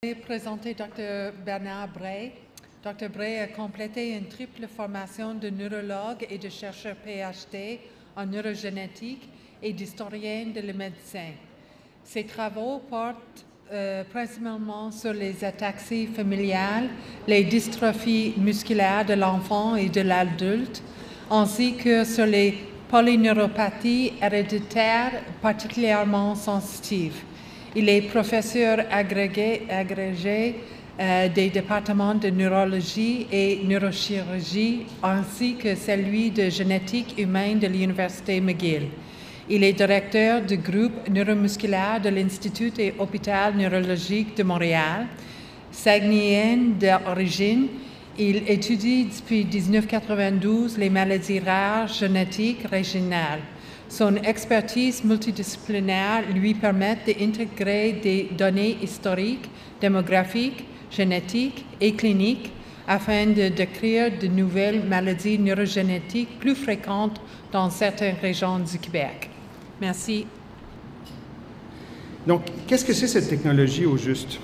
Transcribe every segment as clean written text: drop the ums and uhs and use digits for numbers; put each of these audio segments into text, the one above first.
Je vais présenter Dr. Bernard Bray. Dr. Bray a complété une triple formation de neurologue et de chercheur PhD en neurogénétique et d'historien de la médecine. Ses travaux portent principalement sur les ataxies familiales, les dystrophies musculaires de l'enfant et de l'adulte, ainsi que sur les polyneuropathies héréditaires particulièrement sensitives. Il est professeur agrégé des départements de neurologie et neurochirurgie ainsi que celui de génétique humaine de l'Université McGill. Il est directeur du groupe neuromusculaire de l'Institut et Hôpital neurologique de Montréal. Saguenayen d'origine, il étudie depuis 1992 les maladies rares génétiques régionales. Son expertise multidisciplinaire lui permet d'intégrer des données historiques, démographiques, génétiques et cliniques afin de décrire de nouvelles maladies neurogénétiques plus fréquentes dans certaines régions du Québec. Merci. Donc, qu'est-ce que c'est cette technologie au juste?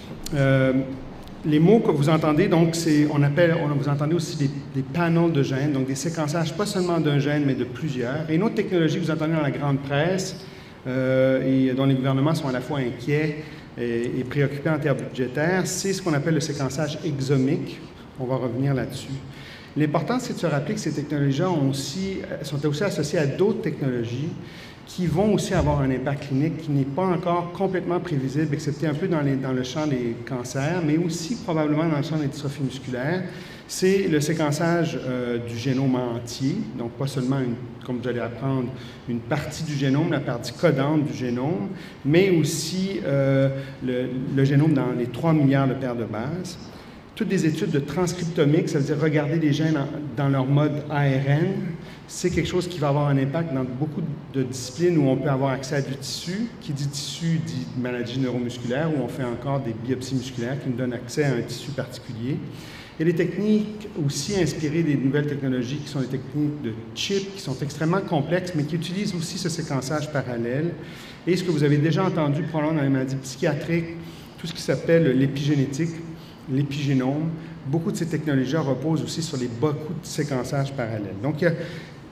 Les mots que vous entendez, donc, vous entendez aussi des panels de gènes, donc des séquençages pas seulement d'un gène, mais de plusieurs. Et une autre technologie que vous entendez dans la grande presse et dont les gouvernements sont à la fois inquiets et préoccupés en termes budgétaires, c'est ce qu'on appelle le séquençage exomique. On va revenir là-dessus. L'important, c'est de se rappeler que ces technologies-là sont aussi associées à d'autres technologies qui vont aussi avoir un impact clinique qui n'est pas encore complètement prévisible, excepté un peu dans le champ des cancers, mais aussi probablement dans le champ des dystrophies musculaires. C'est le séquençage du génome entier, donc pas seulement, comme vous allez apprendre, une partie du génome, la partie codante du génome, mais aussi le génome dans les 3 milliards de paires de bases. Toutes des études de transcriptomique, ça veut dire regarder les gènes dans leur mode ARN, c'est quelque chose qui va avoir un impact dans beaucoup de disciplines où on peut avoir accès à du tissu. Qui dit tissu dit maladie neuromusculaire, où on fait encore des biopsies musculaires qui nous donnent accès à un tissu particulier. Il y a des techniques aussi inspirées des nouvelles technologies qui sont des techniques de chip, qui sont extrêmement complexes, mais qui utilisent aussi ce séquençage parallèle. Et ce que vous avez déjà entendu probablement dans les maladies psychiatriques, tout ce qui s'appelle l'épigénétique, l'épigénome, beaucoup de ces technologies reposent aussi sur beaucoup de séquençages parallèles. Donc,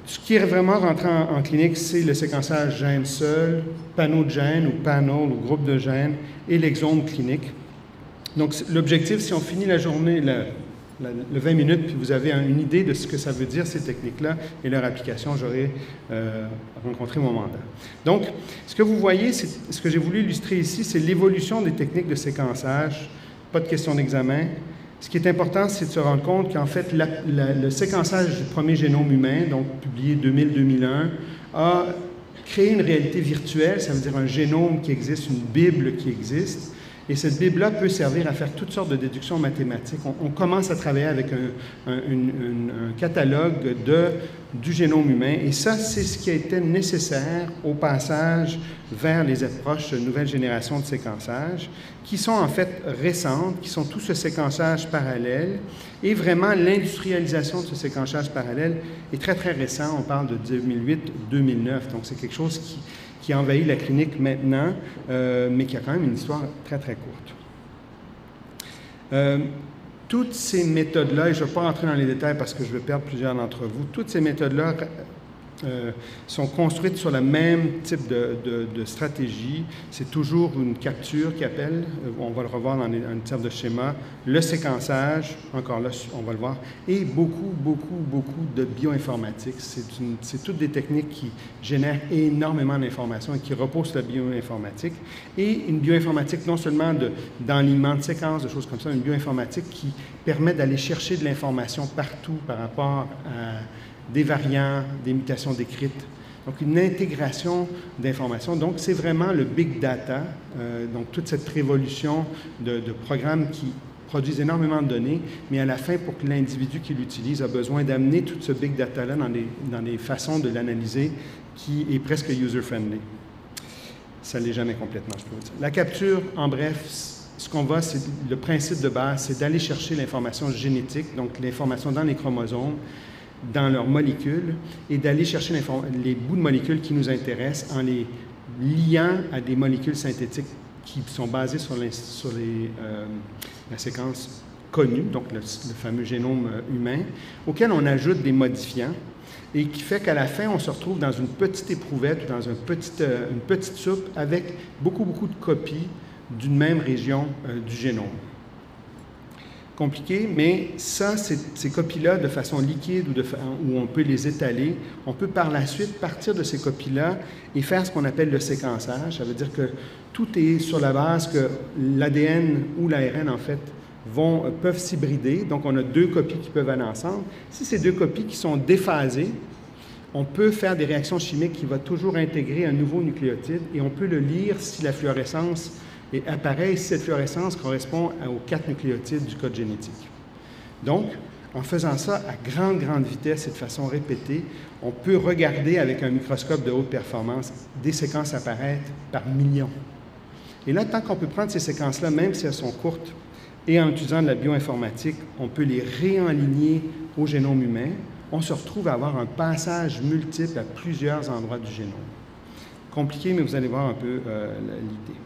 ce qui est vraiment rentré en clinique, c'est le séquençage gène seul, panneau de gènes ou panel ou groupe de gènes et l'exome clinique. Donc, l'objectif, si on finit la journée, le 20 minutes, puis vous avez une idée de ce que ça veut dire, ces techniques-là, et leur application, j'aurai rencontré mon mandat. Donc, ce que vous voyez, ce que j'ai voulu illustrer ici, c'est l'évolution des techniques de séquençage. Pas de question d'examen. Ce qui est important, c'est de se rendre compte qu'en fait, le séquençage du premier génome humain, donc publié 2000-2001, a créé une réalité virtuelle, ça veut dire un génome qui existe, une Bible qui existe. Et cette Bible-là peut servir à faire toutes sortes de déductions mathématiques. On commence à travailler avec un catalogue du génome humain. Et ça, c'est ce qui a été nécessaire au passage vers les approches de nouvelle génération de séquençage, qui sont en fait récentes, qui sont tout ce séquençage parallèle. Et vraiment, l'industrialisation de ce séquençage parallèle est très, très récent. On parle de 2008-2009. Donc, c'est quelque chose qui envahit la clinique maintenant, mais qui a quand même une histoire très, très courte. Toutes ces méthodes-là, et je ne vais pas rentrer dans les détails parce que je vais perdre plusieurs d'entre vous, toutes ces méthodes-là sont construites sur le même type de stratégie. C'est toujours une capture qui appelle, on va le revoir dans un terme de schéma, le séquençage, encore là, on va le voir, et beaucoup de bioinformatique. C'est toutes des techniques qui génèrent énormément d'informations et qui reposent sur la bioinformatique. Et une bioinformatique non seulement d'enlignement de séquences, de choses comme ça, une bioinformatique qui permet d'aller chercher de l'information partout par rapport à des variants, des mutations décrites. Donc, une intégration d'informations. Donc, c'est vraiment le big data, donc toute cette révolution de programmes qui produisent énormément de données, mais à la fin, pour que l'individu qui l'utilise a besoin d'amener tout ce big data-là dans des façons de l'analyser qui est presque user-friendly. Ça ne l'est jamais complètement, je peux vous dire. La capture, en bref, ce qu'on va, c'est le principe de base, c'est d'aller chercher l'information génétique, donc l'information dans les chromosomes, dans leurs molécules, et d'aller chercher les bouts de molécules qui nous intéressent en les liant à des molécules synthétiques qui sont basées sur la séquence connue, donc le fameux génome humain, auquel on ajoute des modifiants, et qui fait qu'à la fin, on se retrouve dans une petite éprouvette, dans une petite soupe avec beaucoup de copies d'une même région du génome. Compliqué, mais ça, ces copies-là, de façon liquide ou on peut les étaler, on peut par la suite partir de ces copies-là et faire ce qu'on appelle le séquençage. Ça veut dire que tout est sur la base que l'ADN ou l'ARN, en fait, peuvent s'hybrider. Donc, on a deux copies qui peuvent aller ensemble. Si ces deux copies qui sont déphasées, on peut faire des réactions chimiques qui vont toujours intégrer un nouveau nucléotide et on peut le lire si la fluorescence est appareille, si cette fluorescence correspond aux 4 nucléotides du code génétique. Donc, en faisant ça à grande vitesse et de façon répétée, on peut regarder avec un microscope de haute performance des séquences apparaître par millions. Et là, tant qu'on peut prendre ces séquences-là, même si elles sont courtes, et en utilisant de la bioinformatique, on peut les réaligner au génome humain, on se retrouve à avoir un passage multiple à plusieurs endroits du génome. Compliqué, mais vous allez voir un peu l'idée.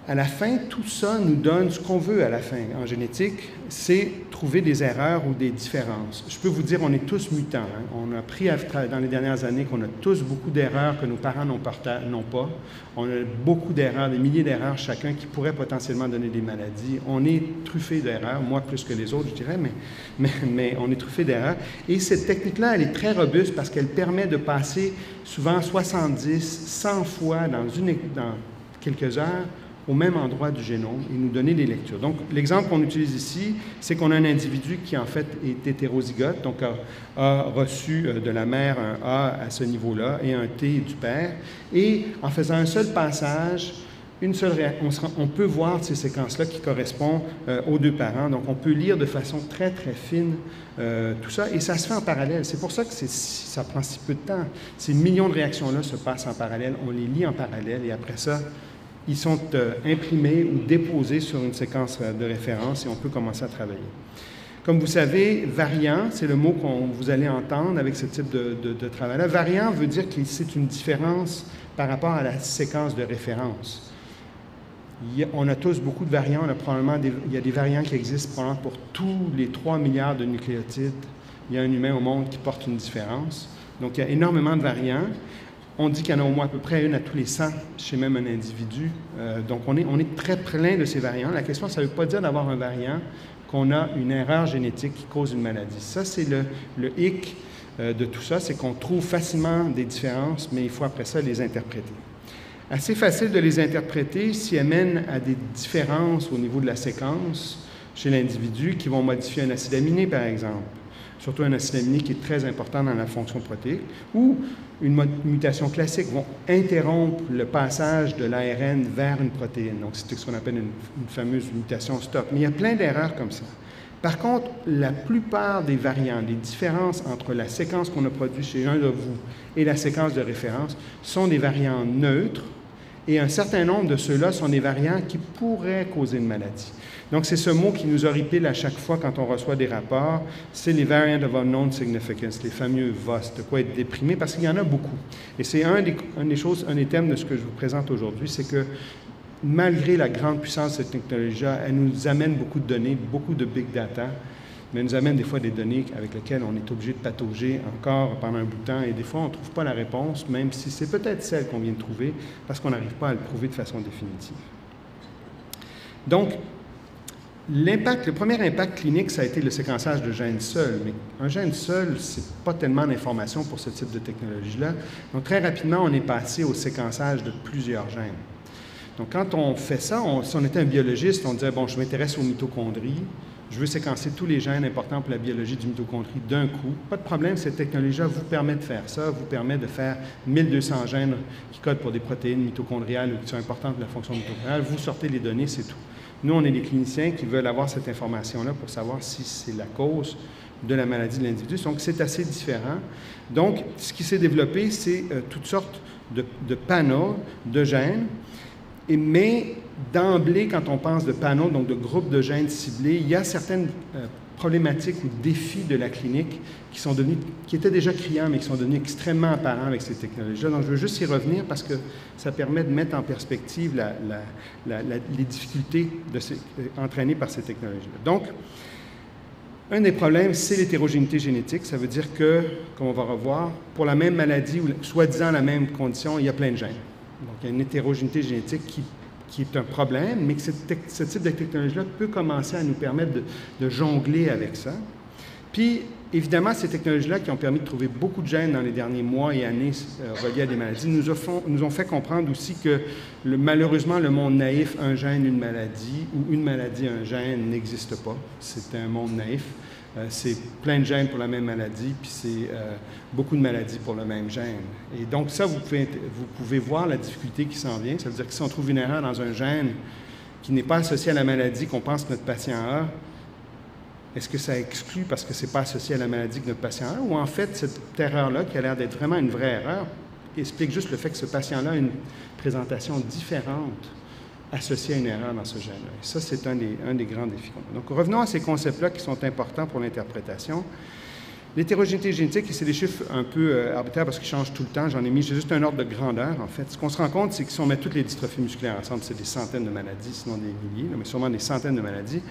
À la fin, tout ça nous donne ce qu'on veut à la fin. En génétique, c'est trouver des erreurs ou des différences. Je peux vous dire, on est tous mutants. Hein? On a appris dans les dernières années qu'on a tous beaucoup d'erreurs que nos parents n'ont pas. On a beaucoup d'erreurs, des milliers d'erreurs chacun qui pourraient potentiellement donner des maladies. On est truffé d'erreurs, moi plus que les autres, je dirais, mais on est truffé d'erreurs. Et cette technique-là, elle est très robuste parce qu'elle permet de passer souvent 70, 100 fois dans quelques heures au même endroit du génome et nous donner des lectures. Donc, l'exemple qu'on utilise ici, c'est qu'on a un individu qui, en fait, est hétérozygote, donc a reçu de la mère un A à ce niveau-là et un T du père. Et en faisant un seul passage, on peut voir ces séquences-là qui correspondent aux deux parents. Donc, on peut lire de façon très fine tout ça, et ça se fait en parallèle. C'est pour ça que ça prend si peu de temps. Ces millions de réactions-là se passent en parallèle, on les lit en parallèle, et après ça, ils sont imprimés ou déposés sur une séquence de référence et on peut commencer à travailler. Comme vous savez, variant, c'est le mot que vous allez entendre avec ce type de travail-là. Variant veut dire que c'est une différence par rapport à la séquence de référence. On a tous beaucoup de variants. Il y a des variants qui existent probablement pour tous les 3 milliards de nucléotides. Il y a un humain au monde qui porte une différence. Donc, il y a énormément de variants. On dit qu'il y en a au moins à peu près une à tous les 100 chez même un individu. Donc, on est très plein de ces variants. La question, ça ne veut pas dire d'avoir un variant qu'on a une erreur génétique qui cause une maladie. Ça, c'est le hic de tout ça, c'est qu'on trouve facilement des différences, mais il faut après ça les interpréter. Assez facile de les interpréter si elles mènent à des différences au niveau de la séquence chez l'individu qui vont modifier un acide aminé, par exemple. Surtout un acide aminé qui est très important dans la fonction protéique, ou une mutation classique vont interrompre le passage de l'ARN vers une protéine. Donc, c'est ce qu'on appelle une fameuse mutation stop. Mais il y a plein d'erreurs comme ça. Par contre, la plupart des variants, les différences entre la séquence qu'on a produite chez un de vous et la séquence de référence sont des variants neutres, et un certain nombre de ceux-là sont des variants qui pourraient causer une maladie. Donc, c'est ce mot qui nous horripile à chaque fois quand on reçoit des rapports, c'est les Variant of Unknown Significance, les fameux VOS, de quoi être déprimé, parce qu'il y en a beaucoup. Et c'est un des thèmes de ce que je vous présente aujourd'hui, c'est que malgré la grande puissance de cette technologie-là, elle nous amène beaucoup de données, beaucoup de big data, mais elle nous amène des fois des données avec lesquelles on est obligé de patauger encore pendant un bout de temps, et des fois, on ne trouve pas la réponse, même si c'est peut-être celle qu'on vient de trouver, parce qu'on n'arrive pas à le prouver de façon définitive. Donc, le premier impact clinique, ça a été le séquençage de gènes seuls. Mais un gène seul, ce n'est pas tellement d'informations pour ce type de technologie-là. Donc, très rapidement, on est passé au séquençage de plusieurs gènes. Donc, quand on fait ça, si on était un biologiste, on disait, bon, je m'intéresse aux mitochondries, je veux séquencer tous les gènes importants pour la biologie du mitochondrie d'un coup. Pas de problème, cette technologie-là vous permet de faire ça, vous permet de faire 1200 gènes qui codent pour des protéines mitochondriales ou qui sont importantes pour la fonction mitochondriale. Vous sortez les données, c'est tout. Nous, on est des cliniciens qui veulent avoir cette information-là pour savoir si c'est la cause de la maladie de l'individu. Donc, c'est assez différent. Donc, ce qui s'est développé, c'est toutes sortes de panneaux de gènes Mais d'emblée, quand on pense de panneaux, donc de groupes de gènes ciblés, il y a certaines problématiques ou défis de la clinique qui étaient déjà criants, mais qui sont devenus extrêmement apparents avec ces technologies-là. Donc, je veux juste y revenir parce que ça permet de mettre en perspective les difficultés entraînées par ces technologies-là. Donc, un des problèmes, c'est l'hétérogénéité génétique. Ça veut dire que, comme on va revoir, pour la même maladie ou soi-disant la même condition, il y a plein de gènes. Donc, il y a une hétérogénéité génétique qui est un problème, mais que ce type de technologie-là peut commencer à nous permettre de jongler avec ça. Puis, évidemment, ces technologies-là qui ont permis de trouver beaucoup de gènes dans les derniers mois et années reliés à des maladies nous ont fait comprendre aussi que, malheureusement, le monde naïf, un gène, une maladie, ou une maladie, un gène, n'existe pas. C'est un monde naïf. C'est plein de gènes pour la même maladie, puis c'est beaucoup de maladies pour le même gène. Et donc, ça, vous pouvez voir la difficulté qui s'en vient. Ça veut dire que si on trouve une erreur dans un gène qui n'est pas associé à la maladie qu'on pense que notre patient a, est-ce que ça exclut parce que ce n'est pas associé à la maladie que notre patient a? Ou en fait, cette erreur-là, qui a l'air d'être vraiment une vraie erreur, explique juste le fait que ce patient-là a une présentation différente associée à une erreur dans ce gène-là. Et ça, c'est un des grands défis. Donc, revenons à ces concepts-là qui sont importants pour l'interprétation. L'hétérogénéité génétique, et c'est des chiffres un peu arbitraires parce qu'ils changent tout le temps, j'en ai mis juste un ordre de grandeur, en fait. Ce qu'on se rend compte, c'est que si on met toutes les dystrophies musculaires ensemble, c'est des centaines de maladies, sinon des milliers, mais sûrement des centaines de maladies.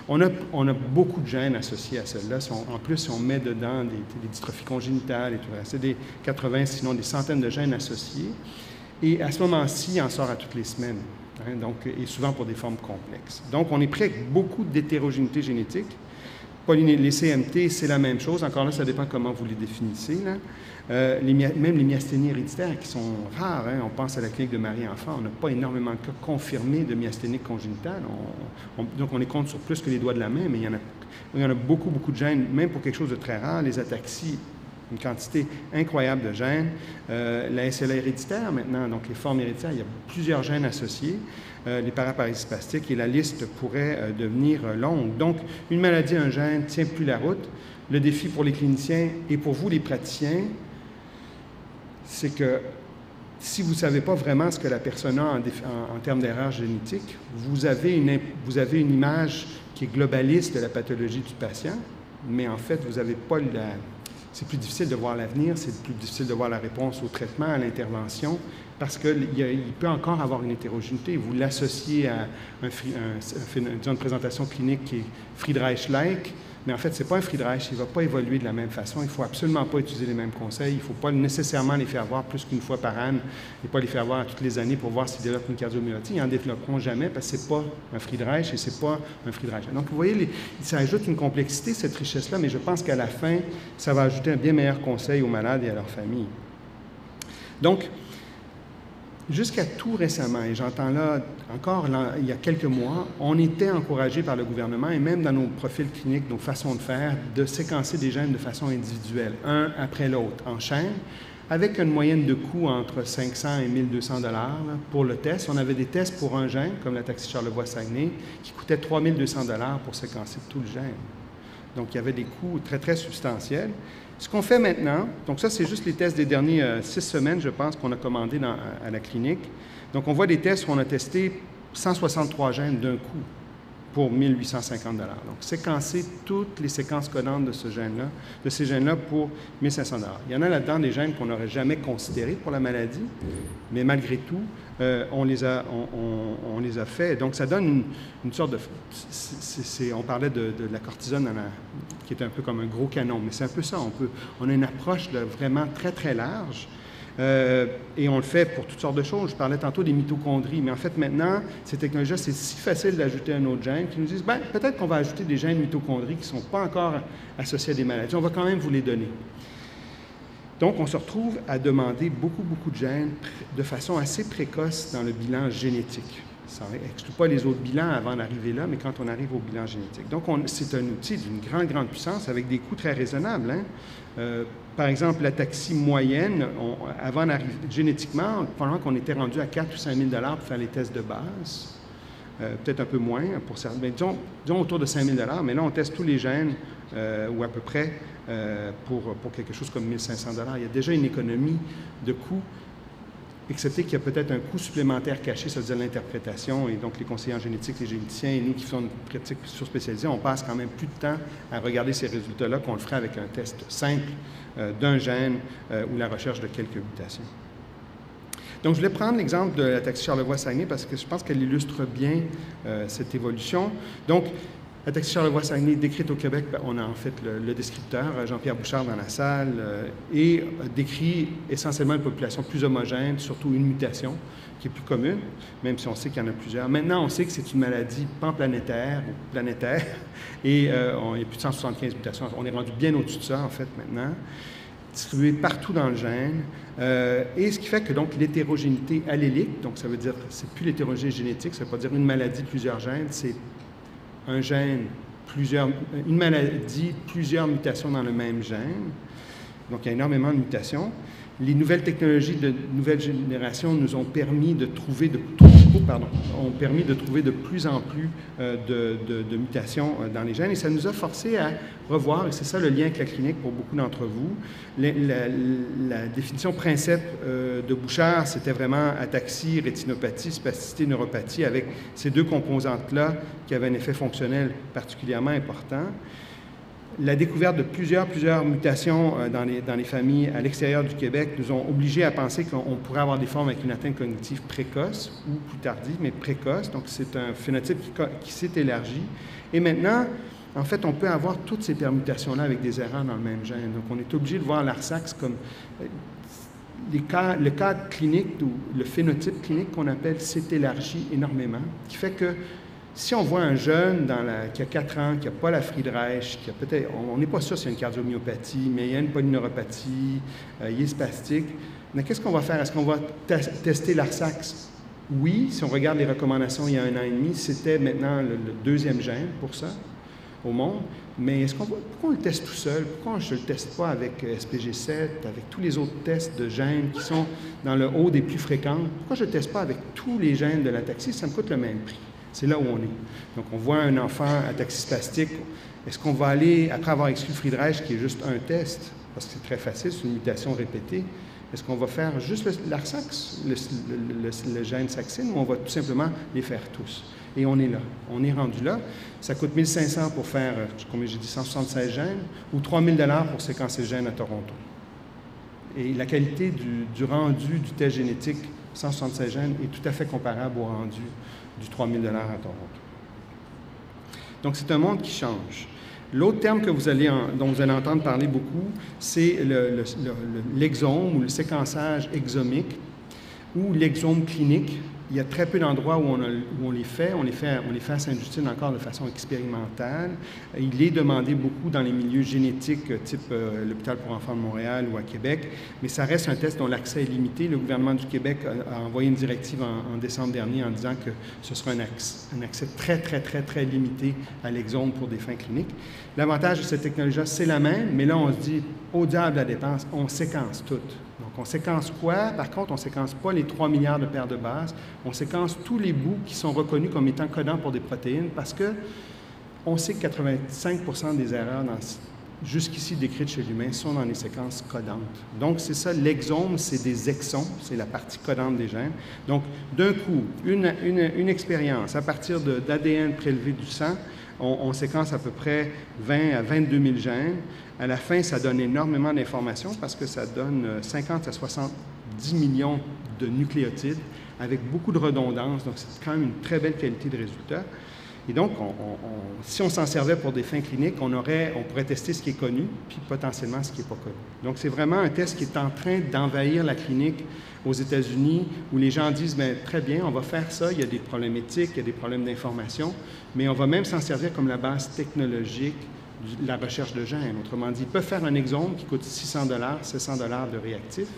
On a beaucoup de gènes associés à celles-là. En plus, si on met dedans des dystrophies congénitales et tout ça, c'est des 80, sinon des centaines de gènes associés. Et à ce moment-ci, il en sort à toutes les semaines, hein, donc, et souvent pour des formes complexes. Donc, on est prêt avec beaucoup d'hétérogénéité génétique. Les CMT, c'est la même chose. Encore là, ça dépend comment vous les définissez. Là. Même les myasthénies héréditaires qui sont rares. Hein. On pense à la clinique de Marie-Enfant. On n'a pas énormément de cas confirmés de myasthénie congénitale. Donc, on les compte sur plus que les doigts de la main, mais il y en a beaucoup, beaucoup de gènes, même pour quelque chose de très rare. Les ataxies, une quantité incroyable de gènes. La SLA héréditaire, maintenant, donc les formes héréditaires, il y a plusieurs gènes associés. Les paraparésies spastiques, et la liste pourrait devenir longue. Donc, une maladie, un gène, ne tient plus la route. Le défi pour les cliniciens et pour vous, les praticiens, c'est que si vous ne savez pas vraiment ce que la personne a en termes d'erreur génétique, vous avez une image qui est globaliste de la pathologie du patient, mais en fait, vous n'avez pas c'est plus difficile de voir l'avenir, c'est plus difficile de voir la réponse au traitement, à l'intervention, parce qu'il peut encore avoir une hétérogénéité. Vous l'associez à une présentation clinique qui est Friedreich-like, mais en fait, ce n'est pas un Friedreich, il ne va pas évoluer de la même façon. Il ne faut absolument pas utiliser les mêmes conseils. Il ne faut pas nécessairement les faire voir plus qu'une fois par an et pas les faire voir toutes les années pour voir s'ils développent une cardiomyopathie. Ils n'en développeront jamais parce que ce n'est pas un Friedreich et ce n'est pas un Friedreich. Donc, vous voyez, ça ajoute une complexité, cette richesse-là, mais je pense qu'à la fin, ça va ajouter un bien meilleur conseil aux malades et à leur famille. Donc, jusqu'à tout récemment, et j'entends là, encore il y a quelques mois, on était encouragé par le gouvernement, et même dans nos profils cliniques, nos façons de faire, de séquencer des gènes de façon individuelle, un après l'autre, en chaîne, avec une moyenne de coût entre 500 et 1200 $ pour le test. On avait des tests pour un gène, comme l'ataxie Charlevoix-Saguenay, qui coûtaient 3200 $ pour séquencer tout le gène. Donc, il y avait des coûts très, très substantiels. Ce qu'on fait maintenant, donc ça, c'est juste les tests des dernières 6 semaines, je pense, qu'on a commandé à la clinique. Donc, on voit des tests où on a testé 163 gènes d'un coup pour 1850 $. Donc, séquencer toutes les séquences codantes de ces gènes-là pour 1500 $. Il y en a là-dedans des gènes qu'on n'aurait jamais considérés pour la maladie, mais malgré tout, on les a fait. Donc, ça donne une sorte de... on parlait de la cortisone qui est un peu comme un gros canon, mais c'est un peu ça. On a une approche vraiment très, très large. Et on le fait pour toutes sortes de choses. Je parlais tantôt des mitochondries, mais en fait, maintenant, ces technologies-là, c'est si facile d'ajouter un autre gène qui nous disent, bien, peut-être qu'on va ajouter des gènes mitochondries qui ne sont pas encore associés à des maladies. On va quand même vous les donner. Donc, on se retrouve à demander beaucoup, beaucoup de gènes de façon assez précoce dans le bilan génétique. Ça n'exclut pas les autres bilans avant d'arriver là, mais quand on arrive au bilan génétique. Donc, c'est un outil d'une grande, grande puissance avec des coûts très raisonnables. Hein? Par exemple, l'ataxie moyenne, avant d'arriver génétiquement, pendant qu'on était rendu à 4 ou 5 000 $ pour faire les tests de base, peut-être un peu moins pour certains, mais disons autour de 5 000 $, mais là, on teste tous les gènes, ou à peu près, pour quelque chose comme 1 500 $. Il y a déjà une économie de coûts excepté qu'il y a peut-être un coût supplémentaire caché, c'est-à-dire l'interprétation, et donc les conseillers en génétique, les généticiens et nous qui faisons une pratique surspécialisée, on passe quand même plus de temps à regarder ces résultats-là qu'on le ferait avec un test simple d'un gène ou la recherche de quelques mutations. Donc, je voulais prendre l'exemple de l'ataxie Charlevoix-Saguenay parce que je pense qu'elle illustre bien cette évolution. Donc, l'ataxie Charlevoix-Saguenay décrite au Québec, on a en fait le descripteur, Jean-Pierre Bouchard dans la salle, et décrit essentiellement une population plus homogène, surtout une mutation qui est plus commune, même si on sait qu'il y en a plusieurs. Maintenant, on sait que c'est une maladie panplanétaire ou planétaire, et il y a plus de 175 mutations. On est rendu bien au-dessus de ça, en fait, maintenant, distribuées partout dans le gène, et ce qui fait que donc l'hétérogénéité allélique, donc ça veut dire, c'est plus l'hétérogénéité génétique, ça ne veut pas dire une maladie, plusieurs gènes, c'est un gène, une maladie, plusieurs mutations dans le même gène. Donc, il y a énormément de mutations. Les nouvelles technologies de nouvelle génération nous ont permis de trouver de plus en plus de mutations dans les gènes et ça nous a forcé à revoir, et c'est ça le lien avec la clinique pour beaucoup d'entre vous, la définition principe de Bouchard, c'était vraiment ataxie, rétinopathie, spasticité, neuropathie, avec ces deux composantes-là qui avaient un effet fonctionnel particulièrement important. La découverte de plusieurs mutations dans les familles à l'extérieur du Québec nous ont obligés à penser qu'on pourrait avoir des formes avec une atteinte cognitive précoce ou plus tardive, mais précoce. Donc, c'est un phénotype qui s'est élargi. Et maintenant, en fait, on peut avoir toutes ces permutations-là avec des erreurs dans le même gène. Donc, on est obligé de voir l'ARSAX comme le cadre clinique ou le phénotype clinique qu'on appelle s'est élargi énormément, qui fait que si on voit un jeune qui a 4 ans, qui n'a pas la Friedreich, qui a peut-être, on n'est pas sûr s'il y a une cardiomyopathie, mais il y a une polyneuropathie, il est spastique, mais qu'est-ce qu'on va faire? Est-ce qu'on va tester l'ARSAX? Oui, si on regarde les recommandations il y a 1 an et demi, c'était maintenant le deuxième gène pour ça au monde, mais pourquoi on le teste tout seul? Pourquoi je ne le teste pas avec SPG7, avec tous les autres tests de gènes qui sont dans le haut des plus fréquents? Pourquoi je ne le teste pas avec tous les gènes de l'ataxie? Ça me coûte le même prix. C'est là où on est. Donc, on voit un enfant ataxie spastique. Est-ce qu'on va aller, après avoir exclu Friedreich, qui est juste un test, parce que c'est très facile, c'est une mutation répétée, est-ce qu'on va faire juste l'ARSAX, le gène saxine, ou on va tout simplement les faire tous? Et on est là. On est rendu là. Ça coûte 1 500 pour faire, comme j'ai dit, 176 gènes, ou 3 000 $ pour séquencer le gène à Toronto. Et la qualité du rendu du test génétique 176 gènes est tout à fait comparable au rendu du 3 000 $ à Toronto. Donc, c'est un monde qui change. L'autre terme dont vous allez entendre parler beaucoup, c'est l'exome ou le séquençage exomique ou l'exome clinique. Il y a très peu d'endroits où on les fait. On les fait à Sainte-Justine encore de façon expérimentale. Il est demandé beaucoup dans les milieux génétiques, type l'Hôpital pour enfants de Montréal ou à Québec, mais ça reste un test dont l'accès est limité. Le gouvernement du Québec a envoyé une directive en décembre dernier en disant que ce sera un accès très limité à l'exome pour des fins cliniques. L'avantage de cette technologie-là, c'est la même, mais là, on se dit, au diable la dépense, on séquence tout. Donc, on séquence quoi? Par contre, on ne séquence pas les 3 milliards de paires de bases. On séquence tous les bouts qui sont reconnus comme étant codants pour des protéines parce que on sait que 85% des erreurs jusqu'ici décrites chez l'humain sont dans les séquences codantes. Donc, c'est ça, l'exome, c'est des exons, c'est la partie codante des gènes. Donc, d'un coup, une expérience à partir d'ADN prélevé du sang, on séquence à peu près 20 à 22 000 gènes. À la fin, ça donne énormément d'informations parce que ça donne 50 à 70 millions de nucléotides avec beaucoup de redondance. Donc, c'est quand même une très belle qualité de résultat. Et donc, si on s'en servait pour des fins cliniques, on pourrait tester ce qui est connu, puis potentiellement ce qui n'est pas connu. Donc, c'est vraiment un test qui est en train d'envahir la clinique aux États-Unis, où les gens disent, bien, très bien, on va faire ça, il y a des problèmes éthiques, il y a des problèmes d'information, mais on va même s'en servir comme la base technologique de la recherche de gènes. Autrement dit, ils peuvent faire un exome qui coûte 600 $, 700 $ de réactif,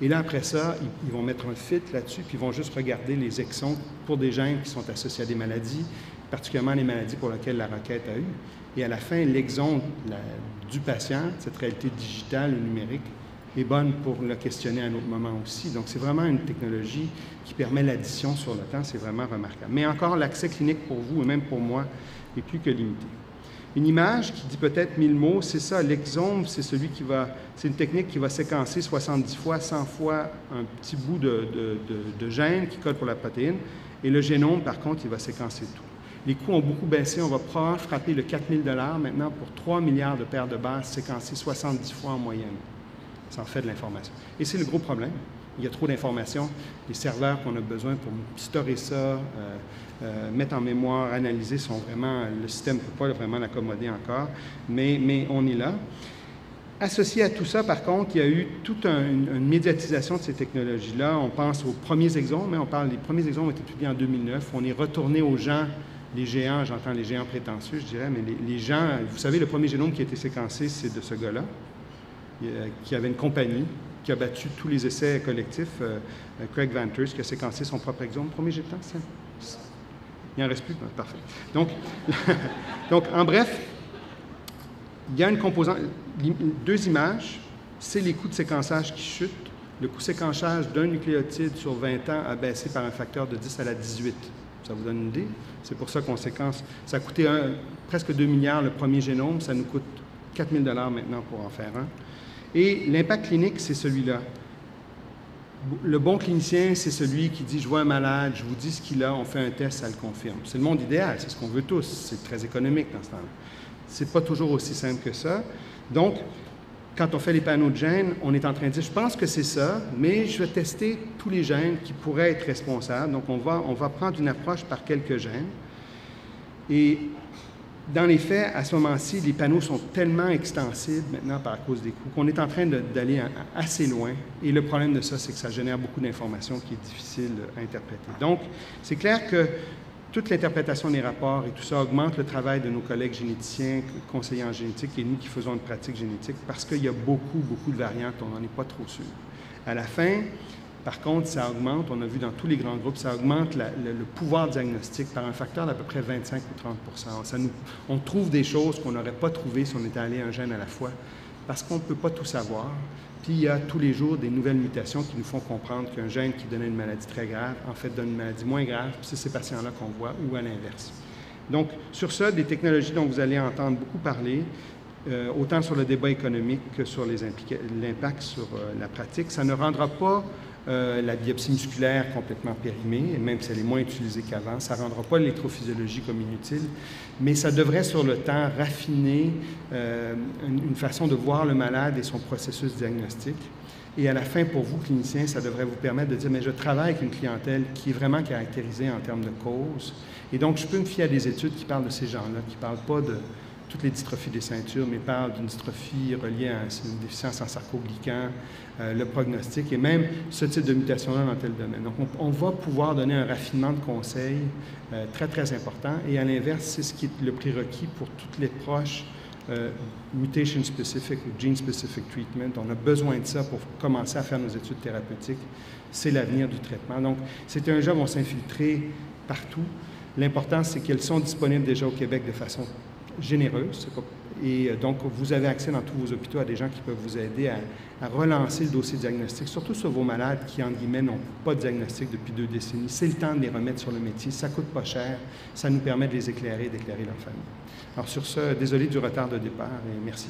et là, après ça, ils vont mettre un filtre là-dessus, puis ils vont juste regarder les exons pour des gènes qui sont associés à des maladies, particulièrement les maladies pour lesquelles la requête a eu. Et à la fin, l'exome du patient, cette réalité digitale ou numérique, est bonne pour le questionner à un autre moment aussi. Donc, c'est vraiment une technologie qui permet l'addition sur le temps. C'est vraiment remarquable. Mais encore, l'accès clinique pour vous et même pour moi est plus que limité. Une image qui dit peut-être 1000 mots, c'est ça. L'exome, c'est une technique qui va séquencer 70 fois, 100 fois un petit bout de gène qui code pour la protéine. Et le génome, par contre, il va séquencer tout. Les coûts ont beaucoup baissé. On va probablement frapper le 4000 $ maintenant pour 3 milliards de paires de bases séquencées 70 fois en moyenne. Ça en fait de l'information. Et c'est le gros problème. Il y a trop d'informations. Les serveurs qu'on a besoin pour storer ça, mettre en mémoire, analyser, le système ne peut pas vraiment l'accommoder encore, mais on est là. Associé à tout ça, par contre, il y a eu toute une médiatisation de ces technologies-là. On pense aux premiers exomes, les premiers exomes ont été étudiés en 2009. On est retourné aux gens, les géants, j'entends les géants prétentieux, je dirais, mais les gens, vous savez, le premier génome qui a été séquencé, c'est de ce gars-là, qui avait une compagnie, qui a battu tous les essais collectifs, Craig Venters, qui a séquencé son propre exome. Premier jet de temps, il n'en reste plus? Parfait. Donc, en bref, il y a une composante, 2 images, c'est les coûts de séquençage qui chutent. Le coût de séquençage d'un nucléotide sur 20 ans a baissé par un facteur de 10 à la 18. Ça vous donne une idée? C'est pour ça qu'on séquence. Ça a coûté presque 2 milliards le premier génome, ça nous coûte 4000 $ maintenant pour en faire un. Et l'impact clinique, c'est celui-là. Le bon clinicien, c'est celui qui dit « je vois un malade, je vous dis ce qu'il a, on fait un test, ça le confirme ». C'est le monde idéal, c'est ce qu'on veut tous, c'est très économique dans ce temps-là. C'est pas toujours aussi simple que ça. Donc, quand on fait les panneaux de gènes, on est en train de dire « je pense que c'est ça, mais je vais tester tous les gènes qui pourraient être responsables ». Donc, on va prendre une approche par quelques gènes. Et dans les faits, à ce moment-ci, les panneaux sont tellement extensibles maintenant par cause des coûts qu'on est en train d'aller assez loin. Et le problème de ça, c'est que ça génère beaucoup d'informations qui est difficile à interpréter. Donc, c'est clair que toute l'interprétation des rapports et tout ça augmente le travail de nos collègues généticiens, conseillers en génétique et nous qui faisons une pratique génétique parce qu'il y a beaucoup de variantes, on n'en est pas trop sûr. À la fin, par contre, ça augmente, on a vu dans tous les grands groupes, ça augmente le pouvoir diagnostique par un facteur d'à peu près 25 ou 30 On trouve des choses qu'on n'aurait pas trouvées si on était allé un gène à la fois, parce qu'on ne peut pas tout savoir. Puis il y a tous les jours des nouvelles mutations qui nous font comprendre qu'un gène qui donnait une maladie très grave, en fait, donne une maladie moins grave, puis c'est ces patients-là qu'on voit, ou à l'inverse. Donc, sur ça, des technologies dont vous allez entendre beaucoup parler, autant sur le débat économique que sur l'impact sur la pratique, ça ne rendra pas la biopsie musculaire complètement périmée, même si elle est moins utilisée qu'avant. Ça ne rendra pas l'électrophysiologie comme inutile, mais ça devrait, sur le temps, raffiner une façon de voir le malade et son processus diagnostique. Et à la fin, pour vous, cliniciens, ça devrait vous permettre de dire « mais je travaille avec une clientèle qui est vraiment caractérisée en termes de cause. Et donc, je peux me fier à des études qui parlent de ces gens-là, qui ne parlent pas de toutes les dystrophies des ceintures, mais parlent d'une dystrophie reliée à une déficience en sarcoglycan, le prognostic et même ce type de mutation-là dans tel domaine. Donc, on va pouvoir donner un raffinement de conseils très important. Et à l'inverse, c'est ce qui est le prérequis pour toutes les proches mutation-specific ou gene-specific treatment. On a besoin de ça pour commencer à faire nos études thérapeutiques. C'est l'avenir du traitement. Donc, c'est un jeu qui va s'infiltrer partout. L'important, c'est qu'elles sont disponibles déjà au Québec de façon généreuse. Et donc, vous avez accès dans tous vos hôpitaux à des gens qui peuvent vous aider à relancer le dossier diagnostic, surtout sur vos malades qui, entre guillemets, n'ont pas de diagnostic depuis 2 décennies. C'est le temps de les remettre sur le métier. Ça ne coûte pas cher. Ça nous permet de les éclairer et d'éclairer leur famille. Alors, sur ce, désolé du retard de départ et merci.